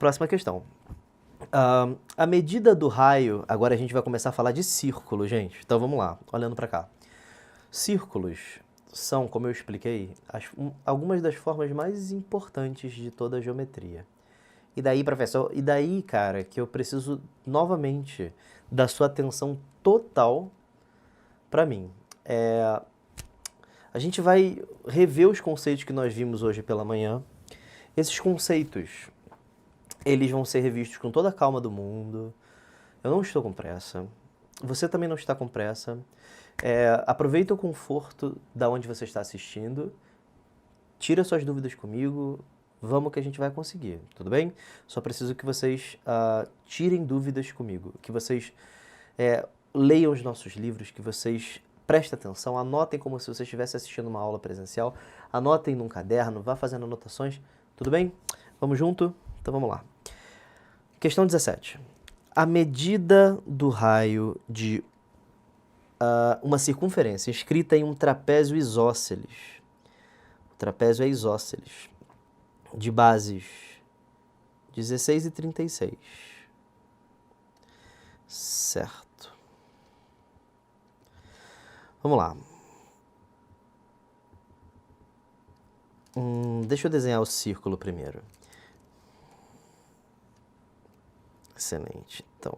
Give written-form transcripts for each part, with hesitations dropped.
Próxima questão. A medida do raio, agora a gente vai começar a falar de círculo, gente. Então vamos lá, olhando para cá. Círculos são, como eu expliquei, algumas das formas mais importantes de toda a geometria. E daí, professor, cara, que eu preciso novamente da sua atenção total para mim. A gente vai rever os conceitos que nós vimos hoje pela manhã. Esses conceitos, eles vão ser revistos com toda a calma do mundo. Eu não estou com pressa. Você também não está com pressa. Aproveita o conforto da onde você está assistindo. Tira suas dúvidas comigo. Vamos que a gente vai conseguir, tudo bem? Só preciso que vocês tirem dúvidas comigo. Que vocês leiam os nossos livros, que vocês prestem atenção, anotem como se você estivesse assistindo uma aula presencial. Anotem num caderno, vá fazendo anotações. Tudo bem? Vamos junto? Então vamos lá. Questão 17. A medida do raio de uma circunferência escrita em um trapézio isósceles. O trapézio é isósceles. De bases 16 e 36. Certo. Vamos lá. Deixa eu desenhar o círculo primeiro. Excelente. Então,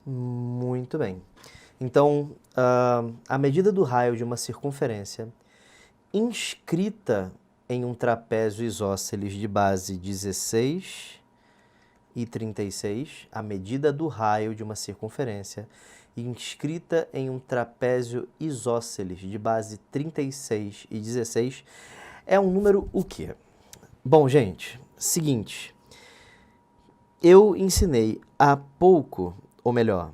muito bem. Então, a medida do raio de uma circunferência inscrita em um trapézio isósceles de base 16 e 36, a medida do raio de uma circunferência inscrita em um trapézio isósceles de base 36 e 16 é um número o quê? Bom, gente, seguinte, eu ensinei há pouco, ou melhor,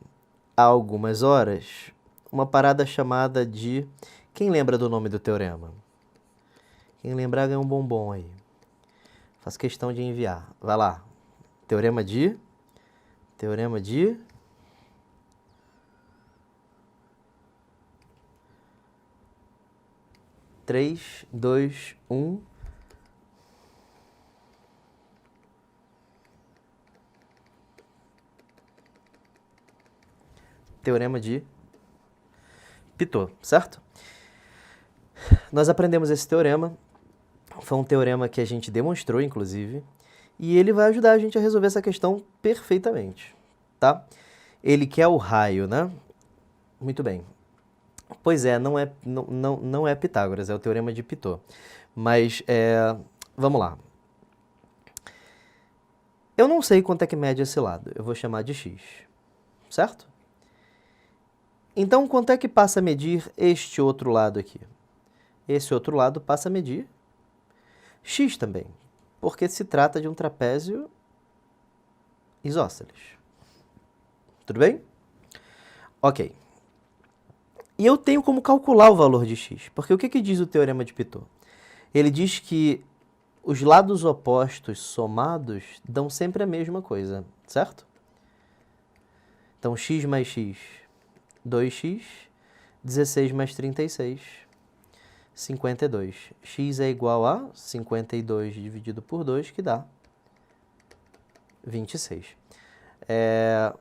há algumas horas, uma parada chamada de... Quem lembra do nome do teorema? Quem lembrar ganha um bombom aí. Faço questão de enviar. Vai lá. Teorema de 3, 2, 1. Teorema de Pitot, certo? Nós aprendemos esse teorema. Foi um teorema que a gente demonstrou, inclusive, e ele vai ajudar a gente a resolver essa questão perfeitamente, tá? Ele quer o raio, né? Muito bem. Pois é, não é Pitágoras, é o teorema de Pitot. Mas, vamos lá. Eu não sei quanto é que mede esse lado, eu vou chamar de x, certo? Então, quanto é que passa a medir este outro lado aqui? Esse outro lado passa a medir x também, porque se trata de um trapézio isósceles. Tudo bem? Ok. E eu tenho como calcular o valor de x, porque o que diz o teorema de Pitot? Ele diz que os lados opostos somados dão sempre a mesma coisa, certo? Então, x mais x, 2x, 16 mais 36, 52. X é igual a 52 dividido por 2, que dá 26.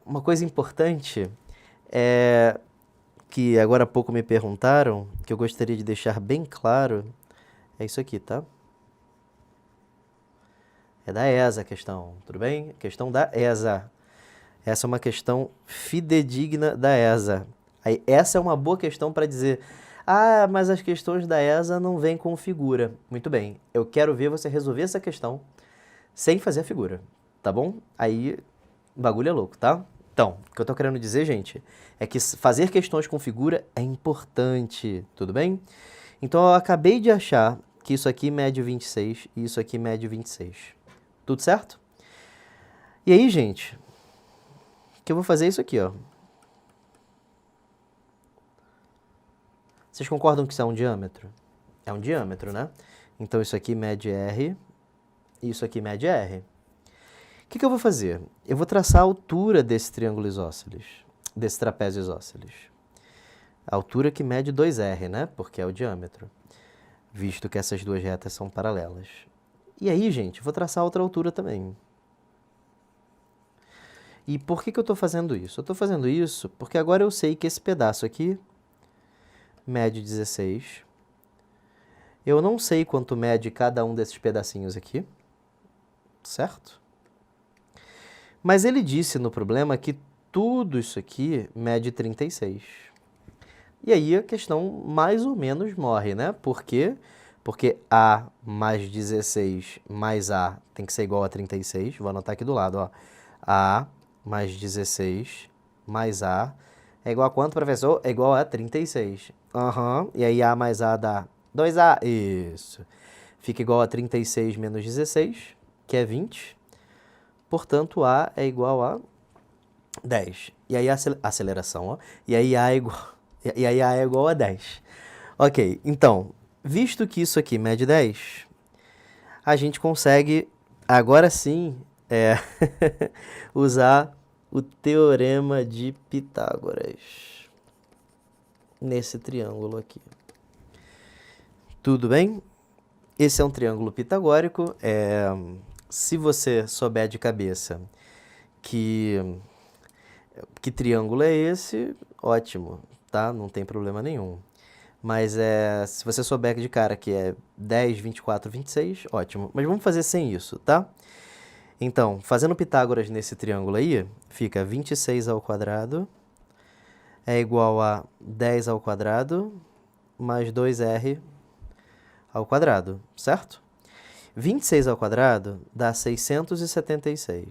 Uma coisa importante que agora há pouco me perguntaram, que eu gostaria de deixar bem claro, é isso aqui, tá? É da ESA a questão, tudo bem? Questão da ESA. Essa é uma questão fidedigna da ESA. Aí, essa é uma boa questão para dizer, mas as questões da ESA não vêm com figura. Muito bem, eu quero ver você resolver essa questão sem fazer a figura, tá bom? Aí, o bagulho é louco, tá? Então, o que eu tô querendo dizer, gente, é que fazer questões com figura é importante, tudo bem? Então, eu acabei de achar que isso aqui mede 26 e isso aqui mede 26. Tudo certo? E aí, gente, o que eu vou fazer é isso aqui, ó. Vocês concordam que isso é um diâmetro? É um diâmetro, né? Então, isso aqui mede R e isso aqui mede R. O que eu vou fazer? Eu vou traçar a altura desse triângulo isósceles, desse trapézio isósceles. A altura que mede 2R, né? Porque é o diâmetro, visto que essas duas retas são paralelas. E aí, gente, eu vou traçar outra altura também. E por que eu estou fazendo isso? Eu estou fazendo isso porque agora eu sei que esse pedaço aqui mede 16. Eu não sei quanto mede cada um desses pedacinhos aqui, certo? Mas ele disse no problema que tudo isso aqui mede 36. E aí a questão mais ou menos morre, né? Por quê? Porque A mais 16 mais A tem que ser igual a 36. Vou anotar aqui do lado, ó. A mais 16 mais A é igual a quanto, professor? É igual a 36. E aí A mais A dá 2A. Isso. Fica igual a 36 menos 16, que é 20. Portanto, A é igual a 10. E aí a aceleração, ó. E aí A é igual a 10. Ok, então, visto que isso aqui mede 10, a gente consegue, agora sim, usar o teorema de Pitágoras nesse triângulo aqui. Tudo bem? Esse é um triângulo pitagórico. Se você souber de cabeça que triângulo é esse, ótimo, tá? Não tem problema nenhum. Mas se você souber de cara que é 10, 24, 26, ótimo. Mas vamos fazer sem isso, tá? Então, fazendo Pitágoras nesse triângulo aí, fica 26 ao quadrado é igual a 10 ao quadrado mais 2R ao quadrado, certo? 26 ao quadrado dá 676.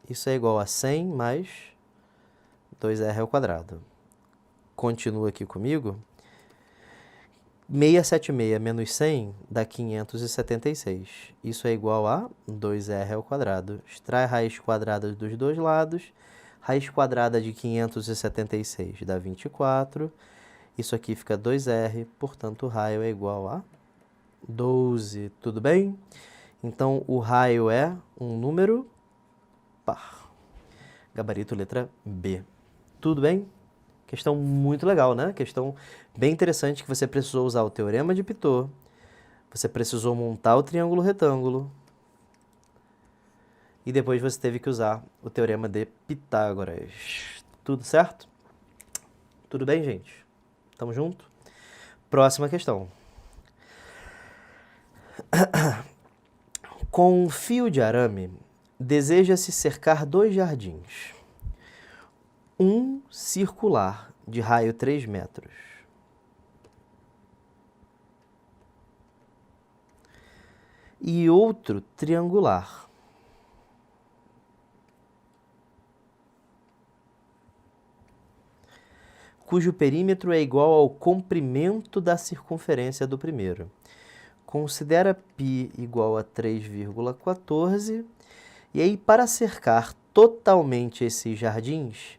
Isso é igual a 100 mais 2R ao quadrado. Continua aqui comigo. 676 menos 100 dá 576. Isso é igual a 2R ao quadrado. Extrai a raiz quadrada dos dois lados. Raiz quadrada de 576 dá 24. Isso aqui fica 2R, portanto, o raio é igual a 12. Tudo bem? Então, o raio é um número par. Gabarito letra B. Tudo bem? Questão muito legal, né? Questão bem interessante que você precisou usar o teorema de Pitot, você precisou montar o triângulo retângulo e depois você teve que usar o teorema de Pitágoras. Tudo certo? Tudo bem, gente? Tamo junto? Próxima questão. Com um fio de arame, deseja-se cercar 2 jardins. Um circular de raio 3 metros. E outro triangular. Cujo perímetro é igual ao comprimento da circunferência do primeiro. Considera π igual a 3,14. E aí, para cercar totalmente esses jardins,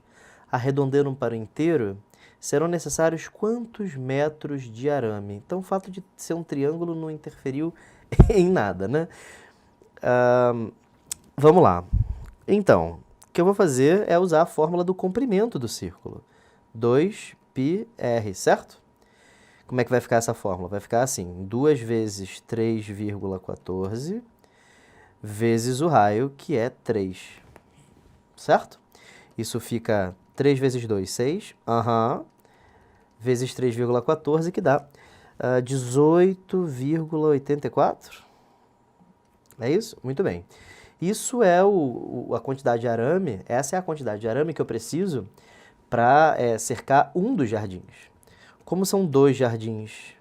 arredondando para o inteiro, serão necessários quantos metros de arame? Então, o fato de ser um triângulo não interferiu em nada, né? Vamos lá. Então, o que eu vou fazer é usar a fórmula do comprimento do círculo. 2πr, certo? Como é que vai ficar essa fórmula? Vai ficar assim, 2 vezes 3,14 vezes o raio, que é 3, certo? Isso fica 3 vezes 2, 6, vezes 3,14, que dá 18,84. É isso? Muito bem. Isso é a quantidade de arame, essa é a quantidade de arame que eu preciso para cercar um dos jardins. Como são 2 jardins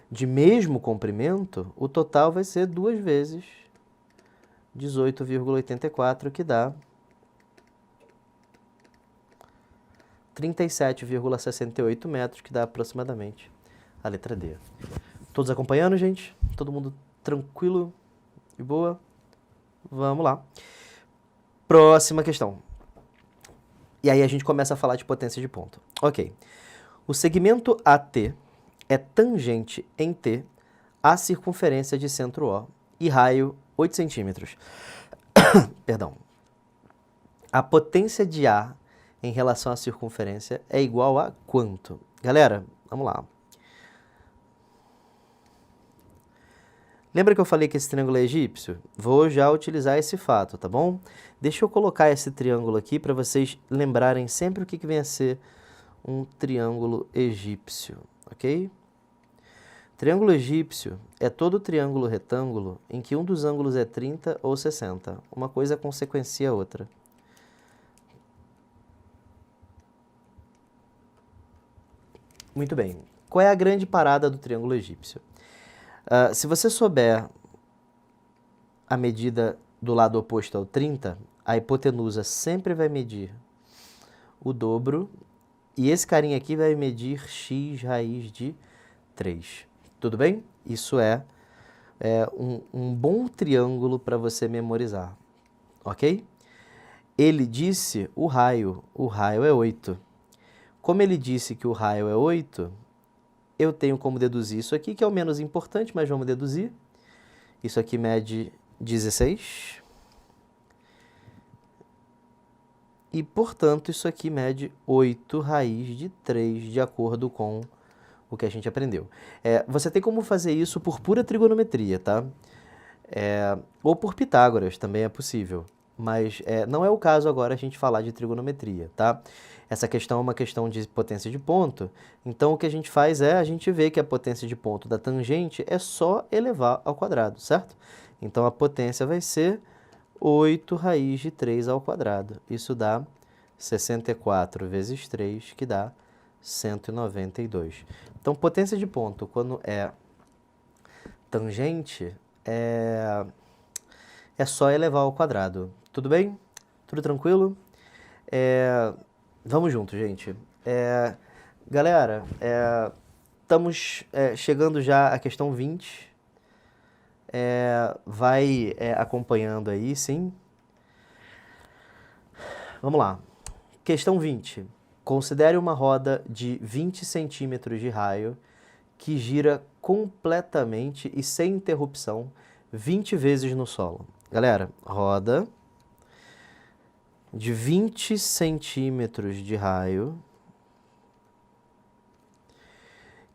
de mesmo comprimento, o total vai ser 2 vezes 18,84, que dá 37,68 metros, que dá aproximadamente a letra D. Todos acompanhando, gente? Todo mundo tranquilo e boa? Vamos lá. Próxima questão. E aí a gente começa a falar de potência de ponto. Ok. O segmento AT é tangente em T à circunferência de centro O e raio 8 centímetros. Perdão. A potência de A em relação à circunferência é igual a quanto? Galera, vamos lá. Lembra que eu falei que esse triângulo é egípcio? Vou já utilizar esse fato, tá bom? Deixa eu colocar esse triângulo aqui para vocês lembrarem sempre o que vem a ser um triângulo egípcio, ok? Triângulo egípcio é todo triângulo retângulo em que um dos ângulos é 30 ou 60. Uma coisa consequencia a outra. Muito bem. Qual é a grande parada do triângulo egípcio? Se você souber a medida do lado oposto ao 30, a hipotenusa sempre vai medir o dobro e esse carinha aqui vai medir x raiz de 3. Tudo bem? Isso é um bom triângulo para você memorizar, ok? Ele disse o raio é 8. Como ele disse que o raio é 8, eu tenho como deduzir isso aqui, que é o menos importante, mas vamos deduzir. Isso aqui mede 16. E, portanto, isso aqui mede 8 raiz de 3, de acordo com o que a gente aprendeu. Você tem como fazer isso por pura trigonometria, tá? Ou por Pitágoras, também é possível. Mas não é o caso agora a gente falar de trigonometria, tá? Essa questão é uma questão de potência de ponto, então o que a gente faz a gente vê que a potência de ponto da tangente é só elevar ao quadrado, certo? Então a potência vai ser 8 raiz de 3 ao quadrado. Isso dá 64 vezes 3, que dá 192. Então potência de ponto, quando é tangente, é só elevar ao quadrado. Tudo bem? Tudo tranquilo? Vamos junto, gente. Galera, estamos chegando já à questão 20. Vai acompanhando aí, sim. Vamos lá. Questão 20. Considere uma roda de 20 centímetros de raio que gira completamente e sem interrupção 20 vezes no solo. Galera, roda de 20 centímetros de raio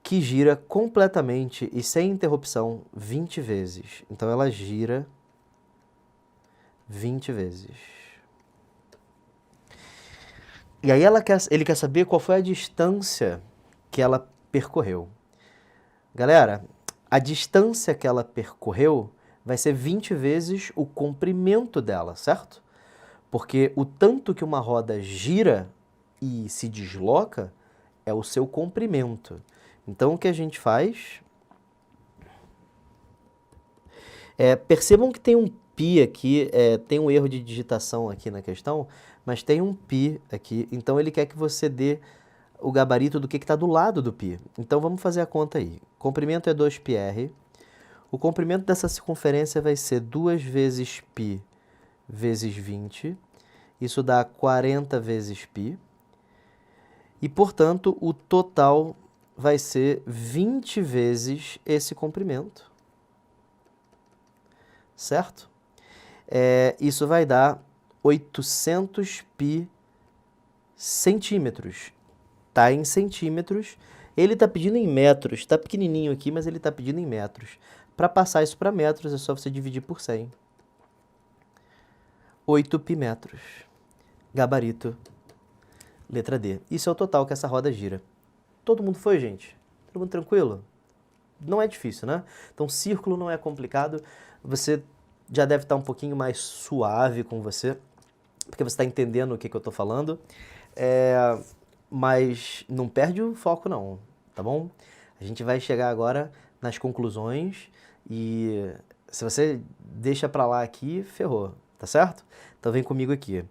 que gira completamente e sem interrupção 20 vezes. Então, ela gira 20 vezes. E aí ele quer saber qual foi a distância que ela percorreu. Galera, a distância que ela percorreu vai ser 20 vezes o comprimento dela, certo? Porque o tanto que uma roda gira e se desloca é o seu comprimento. Então, o que a gente faz... percebam que tem um π aqui, tem um erro de digitação aqui na questão, mas tem um π aqui. Então, ele quer que você dê o gabarito do que está do lado do π. Então, vamos fazer a conta aí. O comprimento é 2πr. O comprimento dessa circunferência vai ser 2 vezes π vezes 20. Isso dá 40 vezes π. E, portanto, o total vai ser 20 vezes esse comprimento. Certo? Isso vai dar 800 π centímetros. Está em centímetros. Ele está pedindo em metros. Está pequenininho aqui, mas ele está pedindo em metros. Para passar isso para metros, é só você dividir por 100. 8 π metros. Gabarito, letra D. Isso é o total que essa roda gira. Todo mundo foi, gente? Todo mundo tranquilo? Não é difícil, né? Então, círculo não é complicado. Você já deve estar um pouquinho mais suave com você, porque você está entendendo o que eu estou falando. Mas não perde o foco, não, tá bom? A gente vai chegar agora nas conclusões e se você deixa para lá aqui, ferrou, tá certo? Então, vem comigo aqui.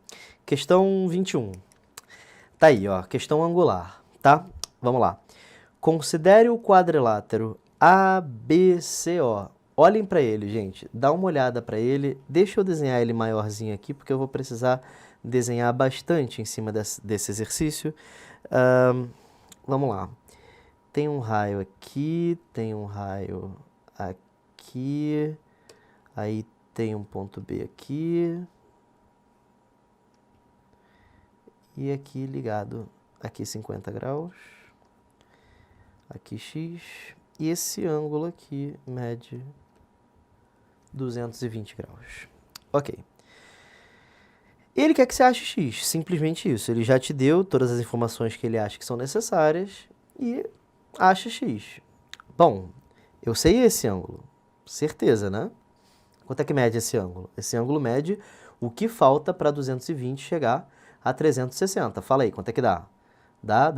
Questão 21. Tá aí, ó, questão angular, tá? Vamos lá. Considere o quadrilátero ABCO. Olhem para ele, gente. Dá uma olhada para ele. Deixa eu desenhar ele maiorzinho aqui, porque eu vou precisar desenhar bastante em cima desse exercício. Vamos lá. tem um raio aqui, tem um raio aqui, aí tem um ponto B aqui, e aqui ligado, aqui 50 graus, aqui x, e esse ângulo aqui mede 220 graus. Ok. Ele quer que você ache x, simplesmente isso. Ele já te deu todas as informações que ele acha que são necessárias e acha x. Bom, eu sei esse ângulo, certeza, né? Quanto é que mede esse ângulo? Esse ângulo mede o que falta para 220 chegar a 360. Fala aí, quanto é que dá? Dá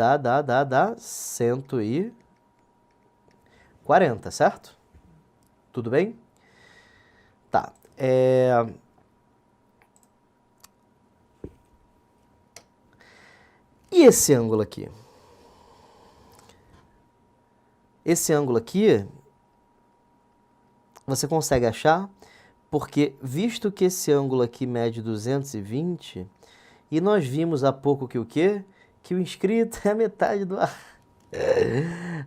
140, certo? Tudo bem? Tá. E esse ângulo aqui? Esse ângulo aqui, você consegue achar porque, visto que esse ângulo aqui mede 220, e nós vimos há pouco que o quê? Que o inscrito é a metade do arco.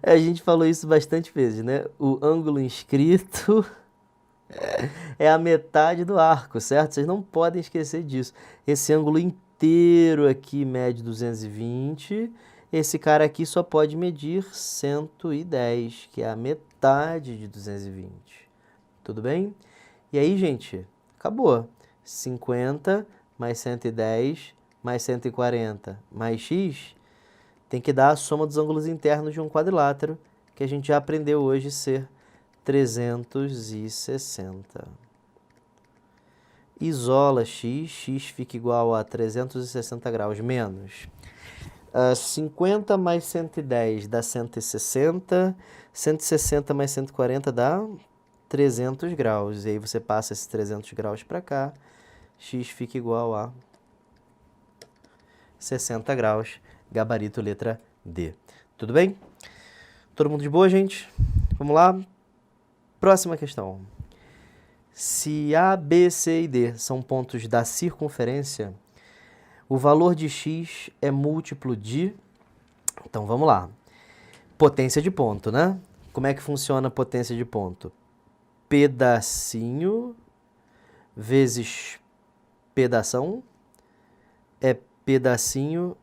A gente falou isso bastante vezes, né? O ângulo inscrito é a metade do arco, certo? Vocês não podem esquecer disso. Esse ângulo inteiro aqui mede 220, esse cara aqui só pode medir 110, que é a metade de 220. Tudo bem? E aí, gente, acabou. 50 mais 110 mais 140 mais x tem que dar a soma dos ângulos internos de um quadrilátero, que a gente já aprendeu hoje ser 360. Isola x, x fica igual a 360 graus menos 50 mais 110 dá 160, 160 mais 140 dá 300 graus. E aí você passa esses 300 graus para cá, x fica igual a 60 graus, gabarito letra D. Tudo bem? Todo mundo de boa, gente? Vamos lá? Próxima questão. Se A, B, C e D são pontos da circunferência, o valor de x é múltiplo de... Então, vamos lá. Potência de ponto, né? Como é que funciona a potência de ponto? Pedacinho vezes pedação é pedacinho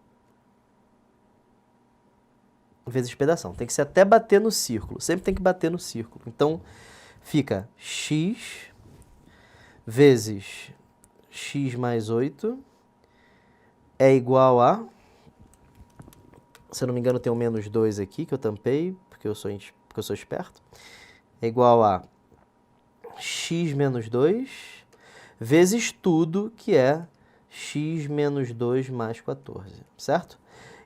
vezes pedação. Tem que ser até bater no círculo. Sempre tem que bater no círculo. Então, fica x vezes x mais 8 é igual a... Se eu não me engano, tem um menos 2 aqui, que eu tampei, porque eu sou esperto. É igual a x menos 2 vezes tudo, que é x menos 2 mais 14, certo?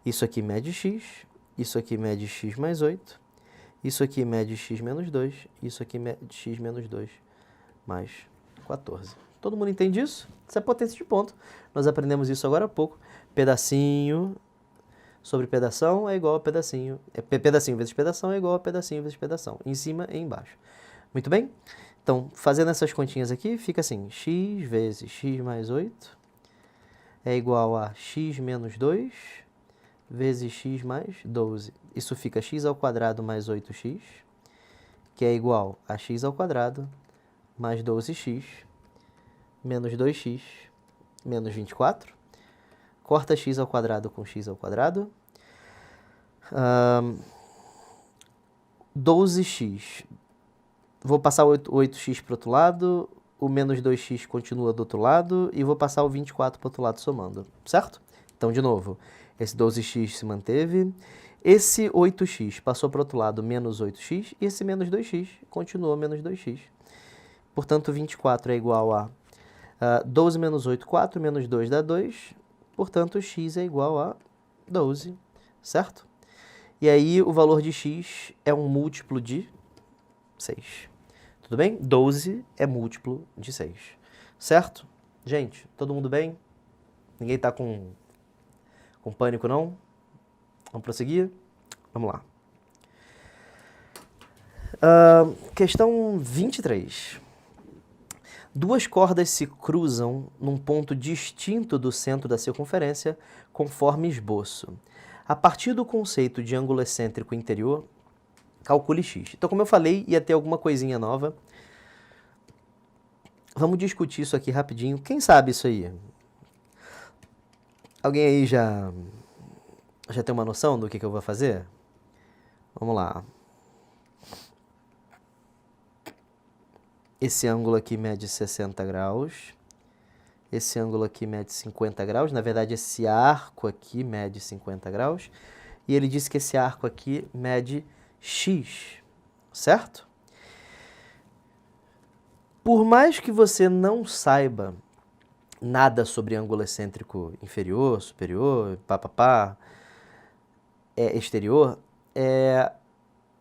Isso aqui mede x, isso aqui mede x mais 8, isso aqui mede x menos 2, isso aqui mede x menos 2 mais 14. Todo mundo entende isso? Isso é potência de ponto. Nós aprendemos isso agora há pouco. Pedacinho sobre pedação é igual a pedacinho. Pedacinho vezes pedação é igual a pedacinho vezes pedação. Em cima e embaixo. Muito bem? Então, fazendo essas continhas aqui, fica assim. X vezes x mais 8 é igual a x menos 2 vezes x mais 12. Isso fica x ao quadrado mais 8x, que é igual a x ao quadrado mais 12x menos 2x menos 24. Corta x ao quadrado com x ao quadrado. 12x. Vou passar o 8x para o outro lado, o menos 2x continua do outro lado e vou passar o 24 para o outro lado somando, certo? Então, de novo, esse 12x se manteve, esse 8x passou para o outro lado, menos 8x, e esse menos 2x continuou menos 2x. Portanto, 24 é igual a 12 menos 8, 4, menos 2 dá 2, portanto, x é igual a 12, certo? E aí, o valor de x é um múltiplo de 6. Tudo bem? 12 é múltiplo de 6, certo? Gente, todo mundo bem? Ninguém está com pânico, não? Vamos prosseguir? Vamos lá. Questão 23. Duas cordas se cruzam num ponto distinto do centro da circunferência, conforme esboço. A partir do conceito de ângulo excêntrico interior, calcule x. Então, como eu falei, ia ter alguma coisinha nova. Vamos discutir isso aqui rapidinho. Quem sabe isso aí? Alguém aí já tem uma noção do que eu vou fazer? Vamos lá. Esse ângulo aqui mede 60 graus. Esse ângulo aqui mede 50 graus. Na verdade, esse arco aqui mede 50 graus. E ele disse que esse arco aqui mede x, certo? Por mais que você não saiba nada sobre ângulo excêntrico inferior, superior, exterior,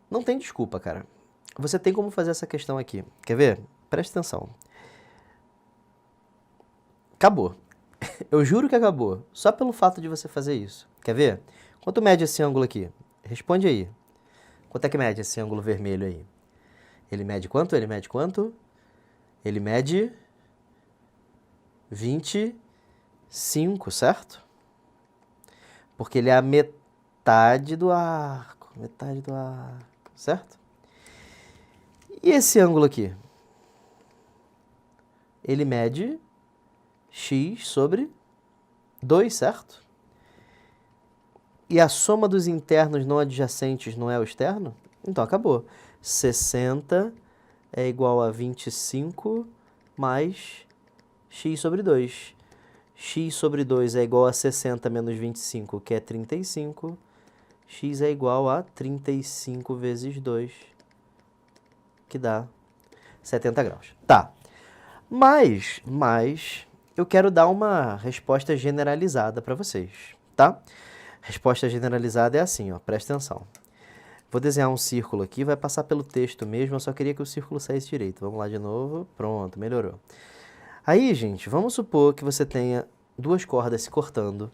não tem desculpa, cara. Você tem como fazer essa questão aqui. Quer ver? Preste atenção. Acabou. Eu juro que acabou. Só pelo fato de você fazer isso. Quer ver? Quanto mede esse ângulo aqui? Responde aí. Quanto é que mede esse ângulo vermelho aí? Ele mede quanto? Ele mede quanto? Ele mede 25, certo? Porque ele é a metade do arco. Metade do arco, certo? E esse ângulo aqui? Ele mede x sobre 2, certo? E a soma dos internos não adjacentes não é o externo? Então, acabou. 60 é igual a 25 mais x sobre 2. X sobre 2 é igual a 60 menos 25, que é 35. X é igual a 35 vezes 2, que dá 70 graus. Tá. Mas eu quero dar uma resposta generalizada para vocês, tá? Resposta generalizada é assim, ó, presta atenção. Vou desenhar um círculo aqui, vai passar pelo texto mesmo, eu só queria que o círculo saísse direito. Vamos lá de novo, pronto, melhorou. Aí, gente, vamos supor que você tenha duas cordas se cortando.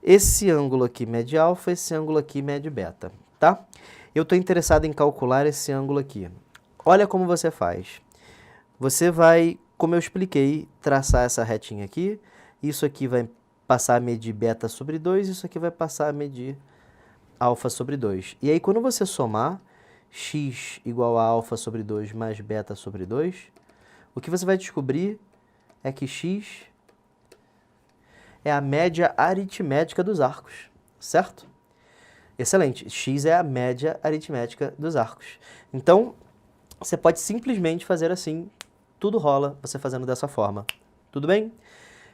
Esse ângulo aqui mede alfa, esse ângulo aqui mede beta, tá? Eu estou interessado em calcular esse ângulo aqui. Olha como você faz. Você vai, como eu expliquei, traçar essa retinha aqui. Isso aqui vai passar a medir beta sobre 2, isso aqui vai passar a medir alfa sobre 2. E aí, quando você somar x igual a alfa sobre 2 mais beta sobre 2, o que você vai descobrir é que x é a média aritmética dos arcos, certo? Excelente. X é a média aritmética dos arcos. Então, você pode simplesmente fazer assim, tudo rola você fazendo dessa forma. Tudo bem?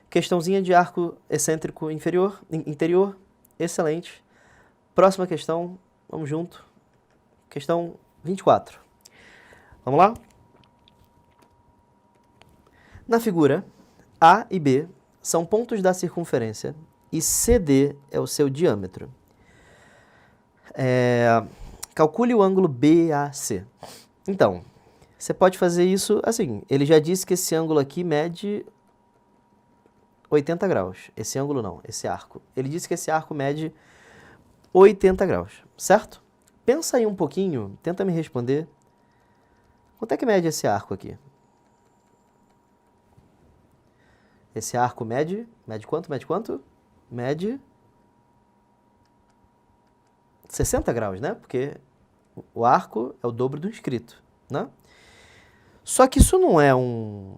Questãozinha de arco excêntrico interior, excelente. Próxima questão, vamos junto. Questão 24. Vamos lá? Na figura, A e B são pontos da circunferência e CD é o seu diâmetro. Calcule o ângulo BAC. Então, você pode fazer isso assim. Ele já disse que esse ângulo aqui mede 80 graus. Esse ângulo não, esse arco. Ele disse que esse arco mede 80 graus, certo? Pensa aí um pouquinho, tenta me responder. Quanto é que mede esse arco aqui? Esse arco mede quanto? Mede quanto? Mede 60 graus, né? Porque o arco é o dobro do inscrito, né? Só que isso não é um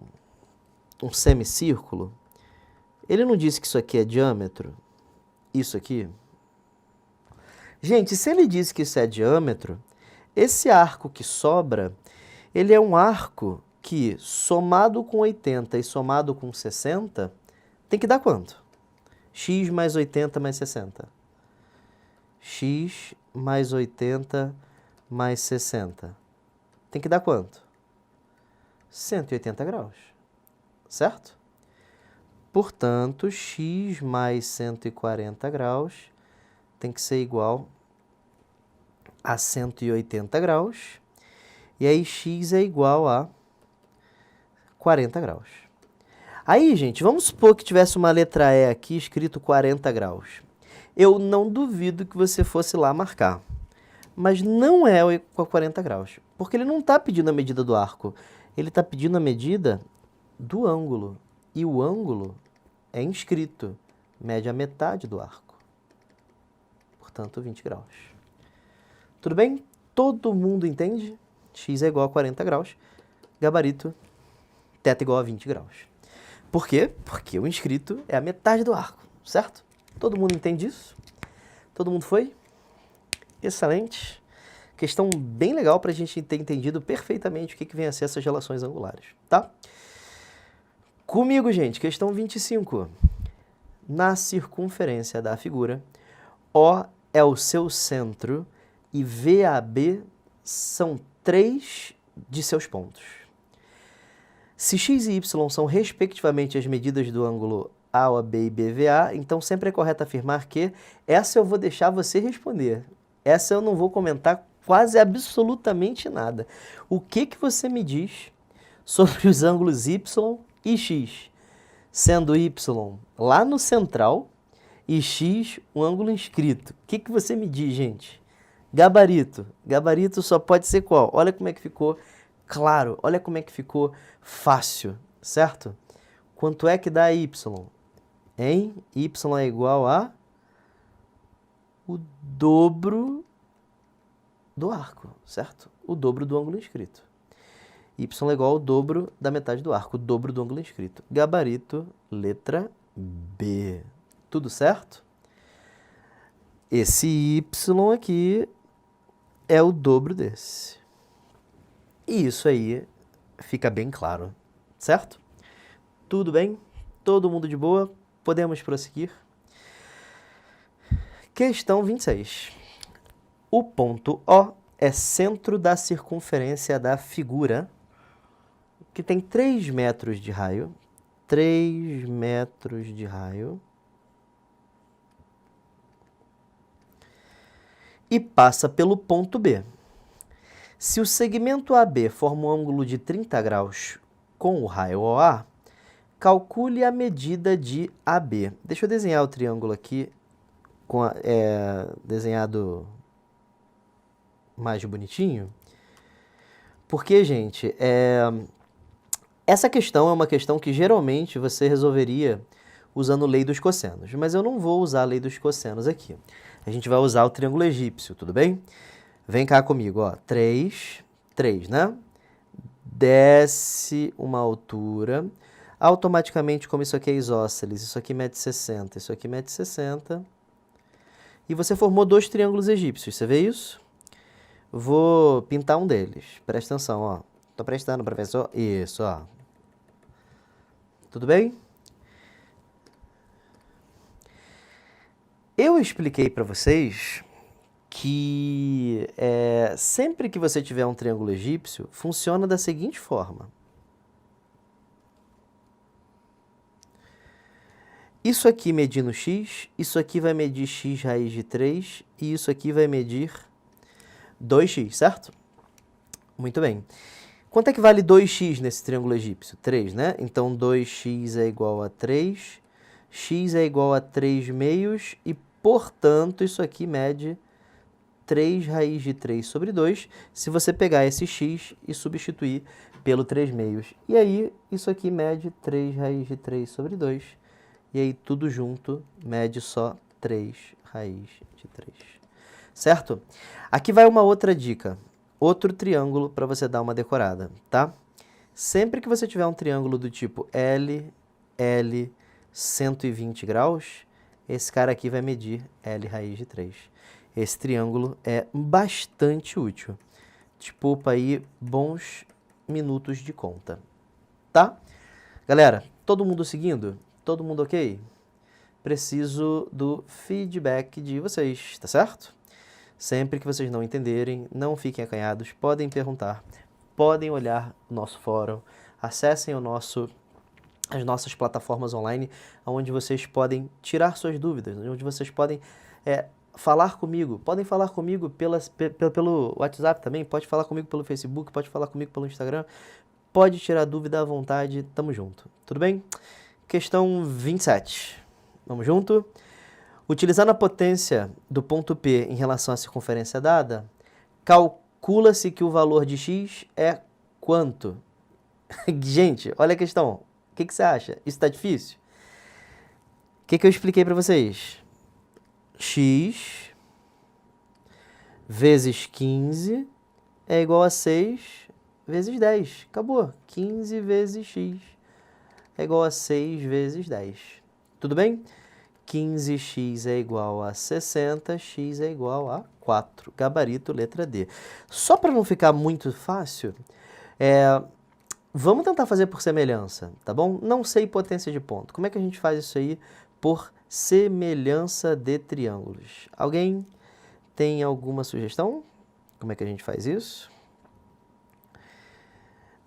semicírculo. Ele não disse que isso aqui é diâmetro? Isso aqui? Gente, se ele disse que isso é diâmetro, esse arco que sobra, ele é um arco que, somado com 80 e somado com 60, tem que dar quanto? X mais 80 mais 60. X mais 80 mais 60. Tem que dar quanto? 180 graus, certo? Portanto, x mais 140 graus tem que ser igual a 180 graus. E aí, x é igual a 40 graus. Aí, gente, vamos supor que tivesse uma letra E aqui escrito 40 graus. Eu não duvido que você fosse lá marcar. Mas não é com 40 graus. Porque ele não está pedindo a medida do arco. Ele está pedindo a medida do ângulo. E o ângulo é inscrito. Mede a metade do arco. portanto 20 graus. Tudo bem? Todo mundo entende? X é igual a 40 graus, gabarito, θ igual a 20 graus. Por quê? Porque o inscrito é a metade do arco, certo? Todo mundo entende isso? Todo mundo foi? Excelente. Questão bem legal para a gente ter entendido perfeitamente o que vem a ser essas relações angulares, tá? Comigo, gente, questão 25. Na circunferência da figura, O é o seu centro e VAB são 3 de seus pontos. Se x e y são respectivamente as medidas do ângulo AOB e BVA, então sempre é correto afirmar que essa eu vou deixar você responder. Essa eu não vou comentar quase absolutamente nada. O que você me diz sobre os ângulos y e x? Sendo y lá no central e x um ângulo inscrito. O que você me diz, gente? Gabarito. Gabarito só pode ser qual? Olha como é que ficou claro, olha como é que ficou fácil, certo? Quanto é que dá y? Hein? Y é igual a o dobro do arco, certo? O dobro do ângulo inscrito. Y é igual ao dobro da metade do arco, o dobro do ângulo inscrito. Gabarito, letra B. Tudo certo? Esse Y aqui é o dobro desse. E isso aí fica bem claro, certo? Tudo bem? Todo mundo de boa? Podemos prosseguir? Questão 26. O ponto O é centro da circunferência da figura, que tem 3 metros de raio. 3 metros de raio. E passa pelo ponto B. Se o segmento AB forma um ângulo de 30 graus com o raio OA, calcule a medida de AB. Deixa eu desenhar o triângulo aqui, desenhado mais bonitinho. Porque, gente, essa questão é uma questão que geralmente você resolveria usando lei dos cossenos. Mas eu não vou usar a lei dos cossenos aqui. A gente vai usar o triângulo egípcio, tudo bem? Vem cá comigo, ó. 3, né? Desce uma altura. Automaticamente, como isso aqui é isósceles, isso aqui mede 60, isso aqui mede 60. E você formou 2 triângulos egípcios, você vê isso? Vou pintar um deles. Presta atenção, ó. Tô prestando, professor. Isso, ó. Tudo bem? Eu expliquei para vocês que sempre que você tiver um triângulo egípcio, funciona da seguinte forma. Isso aqui medindo x, isso aqui vai medir x raiz de 3 e isso aqui vai medir 2x, certo? Muito bem. Quanto é que vale 2x nesse triângulo egípcio? 3, né? Então, 2x é igual a 3, x é igual a 3 meios e, portanto, isso aqui mede 3 raiz de 3 sobre 2, se você pegar esse x e substituir pelo 3 meios. E aí, isso aqui mede 3 raiz de 3 sobre 2. E aí, tudo junto, mede só 3 raiz de 3. Certo? Aqui vai uma outra dica. Outro triângulo para você dar uma decorada, tá? Sempre que você tiver um triângulo do tipo L, 120 graus, esse cara aqui vai medir L raiz de 3. Esse triângulo é bastante útil. Te poupa aí bons minutos de conta, tá? Galera, todo mundo seguindo? Todo mundo ok? Preciso do feedback de vocês, tá certo? Sempre que vocês não entenderem, não fiquem acanhados, podem perguntar, podem olhar o nosso fórum, acessem as nossas plataformas online, onde vocês podem tirar suas dúvidas, onde vocês podem falar comigo. Podem falar comigo pelo WhatsApp também, pode falar comigo pelo Facebook, pode falar comigo pelo Instagram, pode tirar dúvida à vontade, tamo junto. Tudo bem? Questão 27. Vamos junto? Utilizando a potência do ponto P em relação à circunferência dada, calcula-se que o valor de x é quanto? Gente, olha a questão. O que você acha? Isso está difícil? O que eu expliquei para vocês? X vezes 15 é igual a 6 vezes 10. Acabou. 15 vezes x é igual a 6 vezes 10. Tudo bem? 15x é igual a 60, x é igual a 4. Gabarito, letra D. Só para não ficar muito fácil, vamos tentar fazer por semelhança, tá bom? Não sei potência de ponto. Como é que a gente faz isso aí por semelhança de triângulos? Alguém tem alguma sugestão? Como é que a gente faz isso?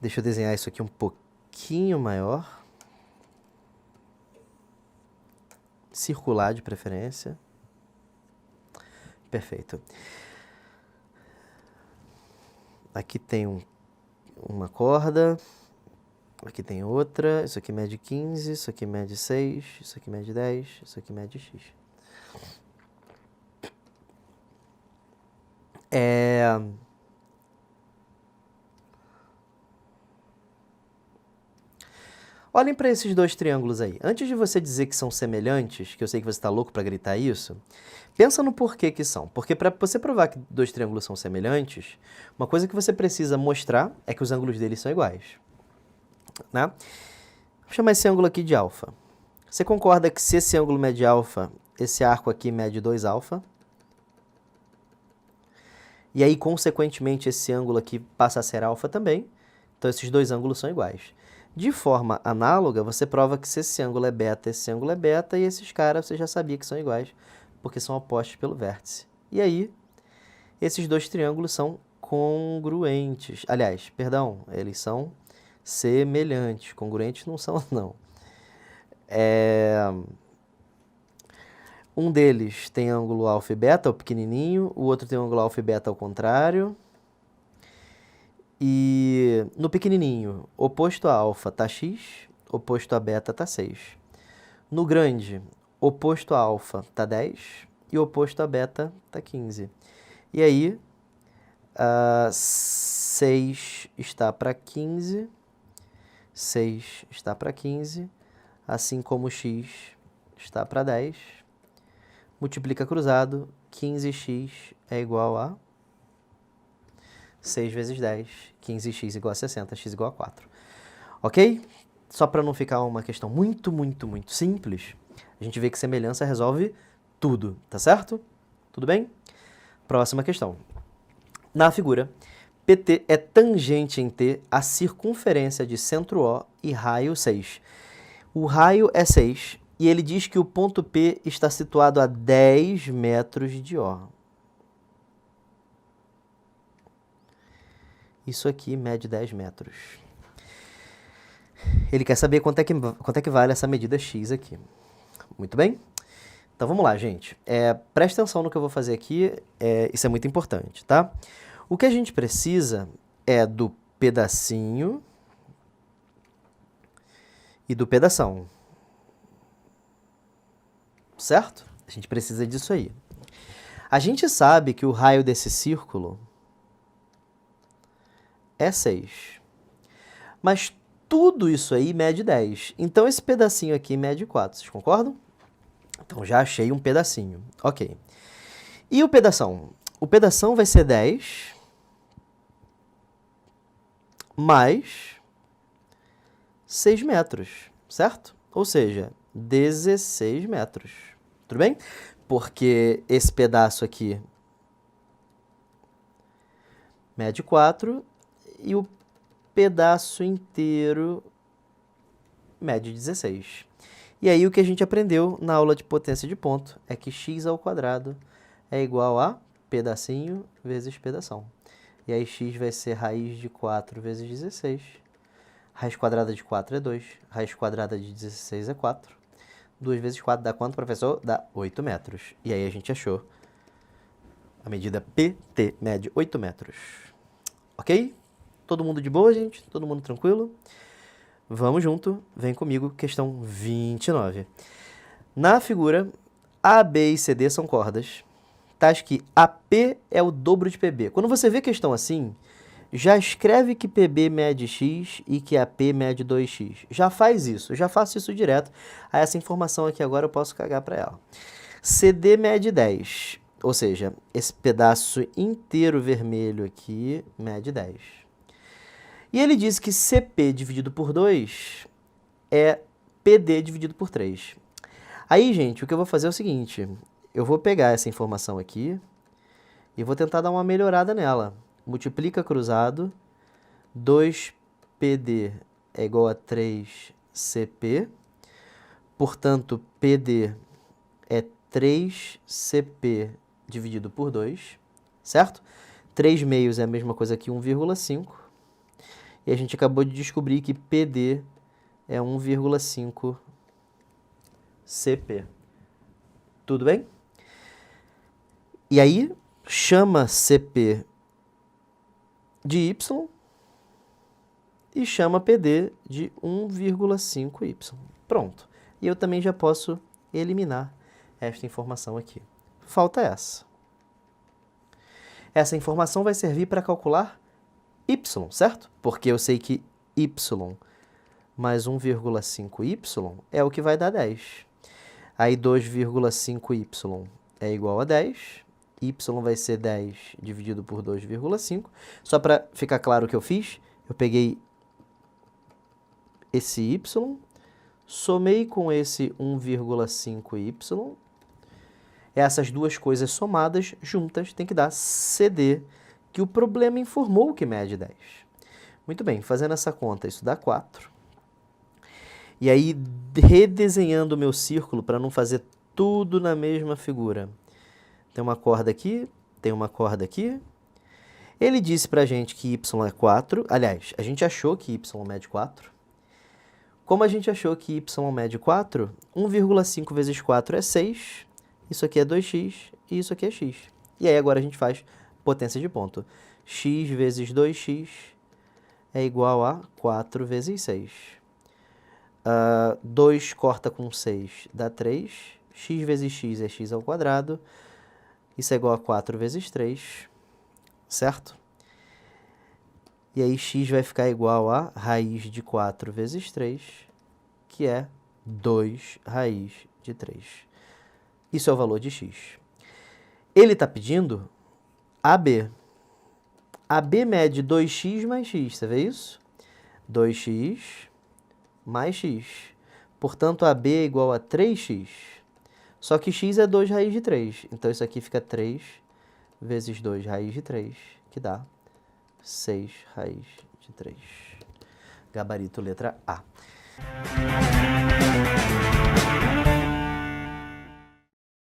Deixa eu desenhar isso aqui um pouquinho maior. Circular de preferência. Perfeito. Aqui tem uma corda. Aqui tem outra. Isso aqui mede 15. Isso aqui mede 6. Isso aqui mede 10. Isso aqui mede x. Olhem para esses dois triângulos aí. Antes de você dizer que são semelhantes, que eu sei que você está louco para gritar isso, pensa no porquê que são. Porque para você provar que dois triângulos são semelhantes, uma coisa que você precisa mostrar é que os ângulos deles são iguais. Né? Vou chamar esse ângulo aqui de alfa. Você concorda que se esse ângulo mede alfa, esse arco aqui mede 2 alfa? E aí, consequentemente, esse ângulo aqui passa a ser alfa também. Então, esses dois ângulos são iguais. De forma análoga, você prova que se esse ângulo é beta, esse ângulo é beta, e esses caras você já sabia que são iguais, porque são opostos pelo vértice. E aí, esses dois triângulos são congruentes. Aliás, perdão, eles são semelhantes. Congruentes não são, não. Um deles tem ângulo alfa e beta, o pequenininho, o outro tem ângulo alfa e beta ao contrário. E no pequenininho, oposto a alfa está x, oposto a beta está 6. No grande, oposto a alfa está 10 e oposto a beta está 15. E aí, 6 está para 15, 6 está para 15, assim como x está para 10. Multiplica cruzado, 15x é igual a 6 vezes 10, 15x igual a 60, x igual a 4. Ok? Só para não ficar uma questão muito simples, a gente vê que semelhança resolve tudo, tá certo? Tudo bem? Próxima questão. Na figura, PT é tangente em T à circunferência de centro O e raio 6. O raio é 6 e ele diz que o ponto P está situado a 10 metros de O. Isso aqui mede 10 metros. Ele quer saber quanto é que vale essa medida x aqui. Muito bem? Então vamos lá, gente. Presta atenção no que eu vou fazer aqui, isso é muito importante, tá? O que a gente precisa é do pedacinho e do pedação. Certo? A gente precisa disso aí. A gente sabe que o raio desse círculo é 6. Mas tudo isso aí mede 10. Então, esse pedacinho aqui mede 4. Vocês concordam? Então, já achei um pedacinho. Ok. E o pedação? O pedação vai ser 10 mais 6 metros, certo? Ou seja, 16 metros. Tudo bem? Porque esse pedaço aqui mede 4 e o pedaço inteiro mede 16. E aí o que a gente aprendeu na aula de potência de ponto é que x ao quadrado é igual a pedacinho vezes pedação. E aí x vai ser raiz de 4 vezes 16. Raiz quadrada de 4 é 2. Raiz quadrada de 16 é 4. 2 vezes 4 dá quanto, professor? Dá 8 metros. E aí a gente achou a medida PT mede 8 metros. Ok? Todo mundo de boa, gente? Todo mundo tranquilo? Vamos junto, vem comigo, questão 29. Na figura, A, B e CD são cordas. Tá que AP é o dobro de PB. Quando você vê questão assim, já escreve que PB mede x e que AP mede 2x. Já faz isso, eu já faço isso direto. Aí essa informação aqui agora eu posso cagar para ela. CD mede 10. Ou seja, esse pedaço inteiro vermelho aqui mede 10. E ele diz que CP dividido por 2 é PD dividido por 3. Aí, gente, o que eu vou fazer é o seguinte. Eu vou pegar essa informação aqui e vou tentar dar uma melhorada nela. Multiplica cruzado, 2PD é igual a 3CP. Portanto, PD é 3CP dividido por 2, certo? 3 meios é a mesma coisa que 1,5. E a gente acabou de descobrir que PD é 1,5 CP. Tudo bem? E aí, chama CP de Y e chama PD de 1,5Y. Pronto. E eu também já posso eliminar esta informação aqui. Falta essa. Essa informação vai servir para calcular Y, certo? Porque eu sei que Y mais 1,5Y é o que vai dar 10. Aí 2,5Y é igual a 10. Y vai ser 10 dividido por 2,5. Só para ficar claro o que eu fiz, eu peguei esse Y, somei com esse 1,5Y. Essas duas coisas somadas, juntas, tem que dar CD, que o problema informou que mede 10. Muito bem, fazendo essa conta, isso dá 4. E aí, redesenhando o meu círculo para não fazer tudo na mesma figura. Tem uma corda aqui, tem uma corda aqui. Ele disse para a gente que y é 4. Aliás, a gente achou que y mede 4. Como a gente achou que y mede 4, 1,5 vezes 4 é 6. Isso aqui é 2x e isso aqui é x. E aí agora a gente faz potência de ponto. X vezes 2x é igual a 4 vezes 6. 2 corta com 6 dá 3. X vezes x é x ao quadrado. Isso é igual a 4 vezes 3, certo? E aí x vai ficar igual a raiz de 4 vezes 3, que é 2 raiz de 3. Isso é o valor de x. Ele está pedindo AB. AB mede 2x mais x, você vê isso? 2x mais x. Portanto, AB é igual a 3x. Só que x é 2 raiz de 3. Então, isso aqui fica 3 vezes 2 raiz de 3, que dá 6 raiz de 3. Gabarito letra A.